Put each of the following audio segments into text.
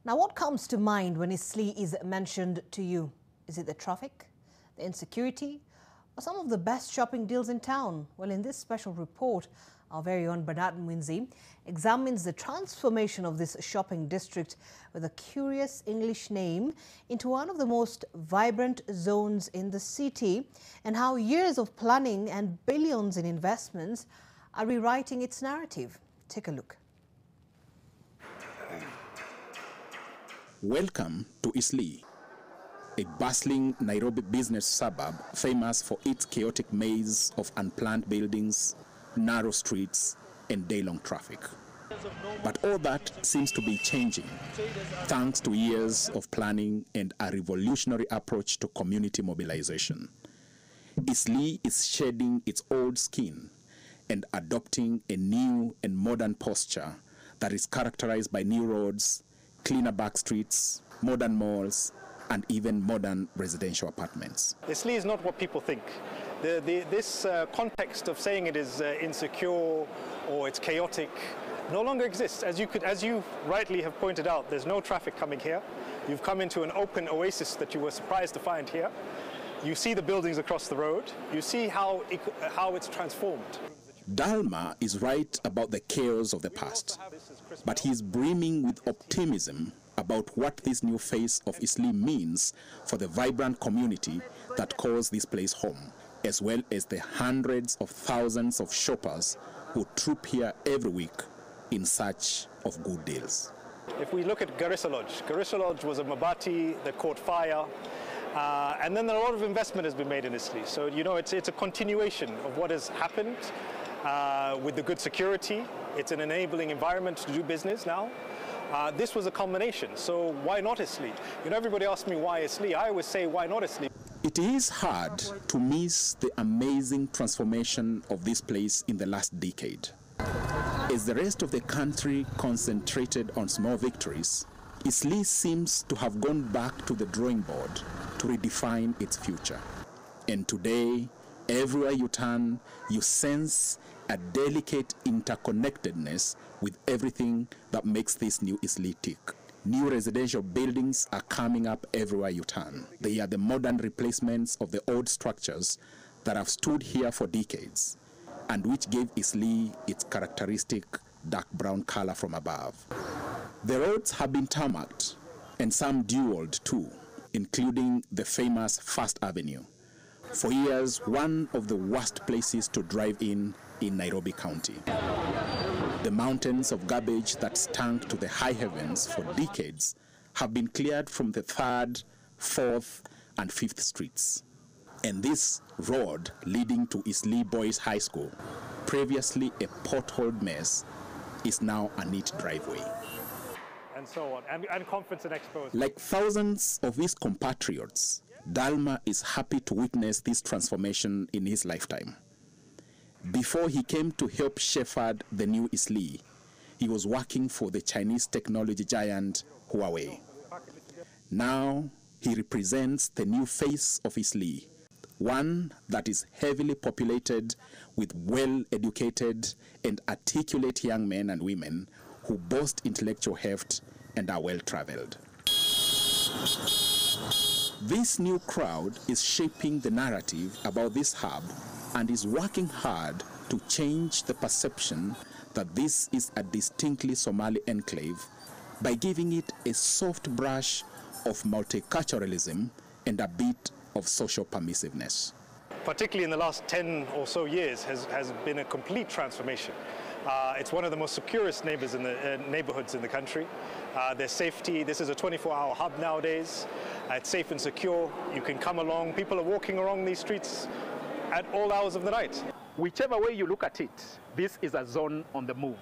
Now, what comes to mind when Eastleigh is mentioned to you? Is it the traffic, the insecurity, or some of the best shopping deals in town? Well, in this special report, our very own Bernard Mwinzi examines the transformation of this shopping district with a curious English name into one of the most vibrant zones in the city, and how years of planning and billions in investments are rewriting its narrative. Take a look. Welcome to Eastleigh, a bustling Nairobi business suburb famous for its chaotic maze of unplanned buildings, narrow streets, and day-long traffic. But all that seems to be changing, thanks to years of planning and a revolutionary approach to community mobilization. Eastleigh is shedding its old skin and adopting a new and modern posture that is characterized by new roads, cleaner back streets, modern malls, and even modern residential apartments. Eastleigh is not what people think. This context of saying it is insecure or it's chaotic no longer exists. As you rightly have pointed out, there's no traffic coming here. You've come into an open oasis that you were surprised to find here. You see the buildings across the road. You see how it's transformed. Dalma is right about the chaos of the past, but he is brimming with optimism about what this new face of Eastleigh means for the vibrant community that calls this place home, as well as the hundreds of thousands of shoppers who troop here every week in search of good deals. If we look at Garissa Lodge was a mabati that caught fire, and then a lot of investment has been made in Eastleigh. So, you know, it's a continuation of what has happened with the good security. It's an enabling environment to do business now. This was a culmination, so why not Eastleigh? You know, everybody asks me why Eastleigh. I always say, why not Eastleigh? It is hard to miss the amazing transformation of this place in the last decade. As the rest of the country concentrated on small victories, Eastleigh seems to have gone back to the drawing board to redefine its future. And today, everywhere you turn, you sense a delicate interconnectedness with everything that makes this new Eastleigh tick. New residential buildings are coming up everywhere you turn. They are the modern replacements of the old structures that have stood here for decades and which gave Eastleigh its characteristic dark brown color from above. The roads have been tarmacked and some dualed too, including the famous First Avenue. For years, one of the worst places to drive in Nairobi County. The mountains of garbage that stank to the high heavens for decades have been cleared from the 3rd, 4th, and 5th streets. And this road leading to Eastleigh Boys High School, previously a potholed mess, is now a neat driveway. And so on, and conference and expos. Like thousands of his compatriots, Dalma is happy to witness this transformation in his lifetime. Before he came to help shepherd the new Eastleigh, he was working for the Chinese technology giant Huawei. Now he represents the new face of Eastleigh, one that is heavily populated with well-educated and articulate young men and women who boast intellectual heft and are well-traveled. This new crowd is shaping the narrative about this hub and is working hard to change the perception that this is a distinctly Somali enclave by giving it a soft brush of multiculturalism and a bit of social permissiveness. Particularly in the last 10 or so years has been a complete transformation. It's one of the most securest neighborhoods in the country. There's safety. This is a 24-hour hub nowadays. It's safe and secure. You can come along. People are walking along these streets at all hours of the night. Whichever way you look at it, this is a zone on the move.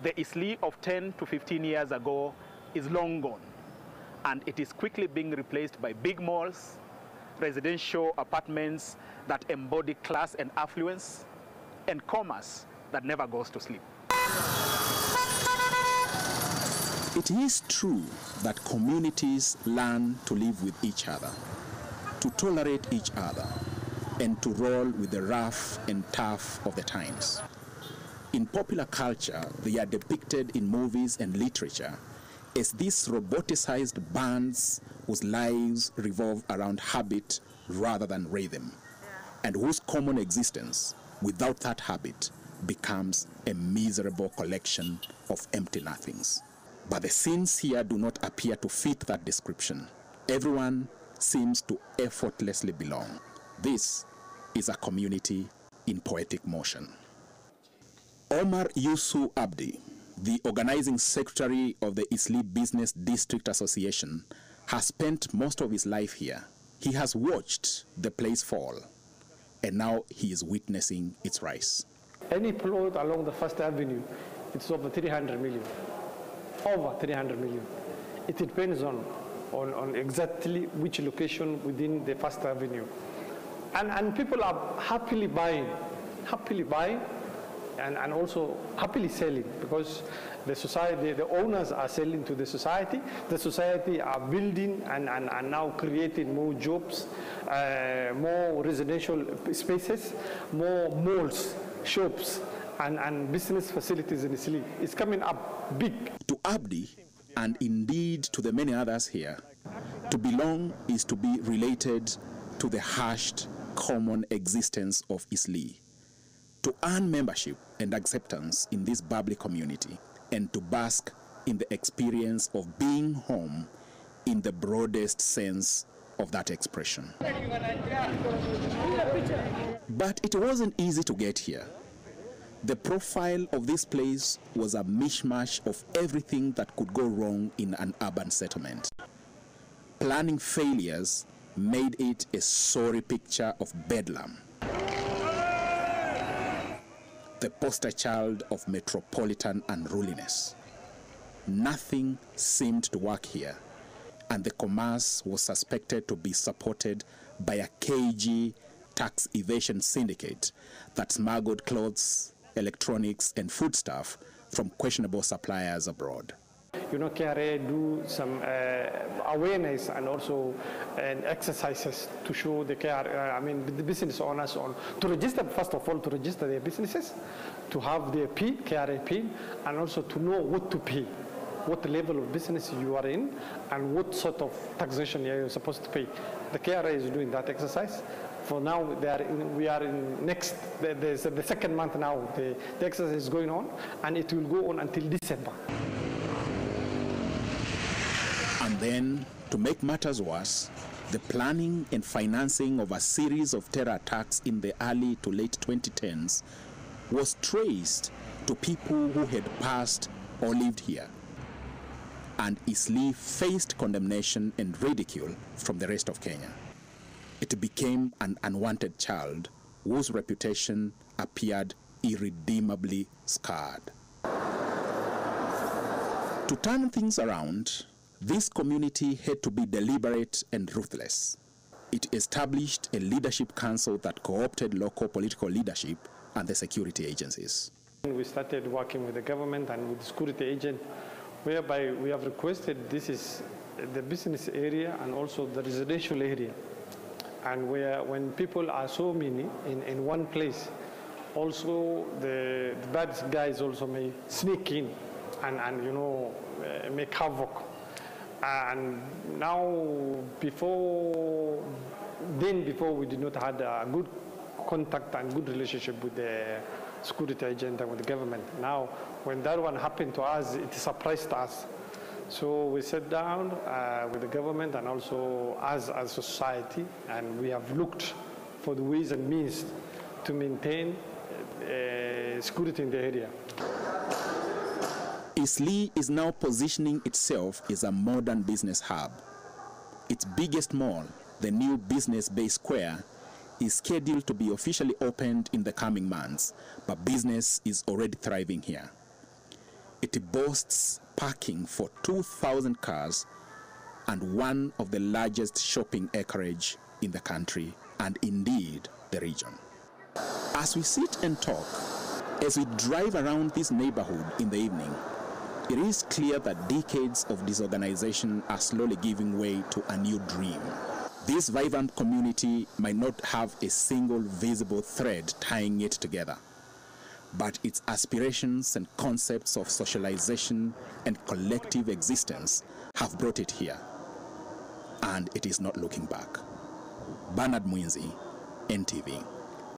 The Eastleigh of 10 to 15 years ago is long gone, and it is quickly being replaced by big malls, residential apartments that embody class and affluence, and commerce that never goes to sleep. It is true that communities learn to live with each other, to tolerate each other, and to roll with the rough and tough of the times. In popular culture, they are depicted in movies and literature as these roboticized bands whose lives revolve around habit rather than rhythm, and whose common existence without that habit becomes a miserable collection of empty nothings. But the scenes here do not appear to fit that description. Everyone seems to effortlessly belong. This is a community in poetic motion. Omar Yusu Abdi, the organizing secretary of the Eastleigh Business District Association, has spent most of his life here. He has watched the place fall, and now he is witnessing its rise. Any plot along the First Avenue, it's over 300 million. Over 300 million. It depends on exactly which location within the First Avenue. And people are happily buying, and also happily selling, because the society, the owners are selling to the society are building and now creating more jobs, more residential spaces, more malls, shops, and business facilities in Eastleigh. It's coming up big. To Abdi, and indeed to the many others here, to belong is to be related to the hushed common existence of Eastleigh, to earn membership and acceptance in this bubbly community, and to bask in the experience of being home in the broadest sense of that expression. But it wasn't easy to get here. The profile of this place was a mishmash of everything that could go wrong in an urban settlement. Planning failures made it a sorry picture of bedlam, the poster child of metropolitan unruliness. Nothing seemed to work here, and the commerce was suspected to be supported by a cagey tax evasion syndicate that smuggled clothes, electronics, and foodstuff from questionable suppliers abroad. You know, KRA do some awareness and also exercises to show the the business owners to register, first of all, to register their businesses, to have their PIN, KRA PIN, and also to know what to pay, what level of business you are in, and what sort of taxation you're supposed to pay. The KRA is doing that exercise. For now, we are in the second month now. The exercise is going on, and it will go on until December. And then, to make matters worse, the planning and financing of a series of terror attacks in the early to late 2010s was traced to people who had passed or lived here. And Eastleigh faced condemnation and ridicule from the rest of Kenya. It became an unwanted child whose reputation appeared irredeemably scarred. To turn things around, this community had to be deliberate and ruthless. It established a leadership council that co-opted local political leadership and the security agencies. We started working with the government and with the security agent, whereby we have requested this is the business area and also the residential area. And when people are so many in one place, also the bad guys also may sneak in and make havoc. And now, before we did not have a good contact and good relationship with the security agent and with the government. Now, when that one happened to us, it surprised us. So we sat down with the government and also as a society, and we have looked for the ways and means to maintain security in the area. Eastleigh is now positioning itself as a modern business hub. Its biggest mall, the new Business Bay Square, is scheduled to be officially opened in the coming months, but business is already thriving here. It boasts parking for 2,000 cars and one of the largest shopping acreage in the country and indeed the region. As we sit and talk, as we drive around this neighborhood in the evening, it is clear that decades of disorganization are slowly giving way to a new dream. This vibrant community might not have a single visible thread tying it together, but its aspirations and concepts of socialization and collective existence have brought it here, and it is not looking back. Bernard Mwinzi, NTV.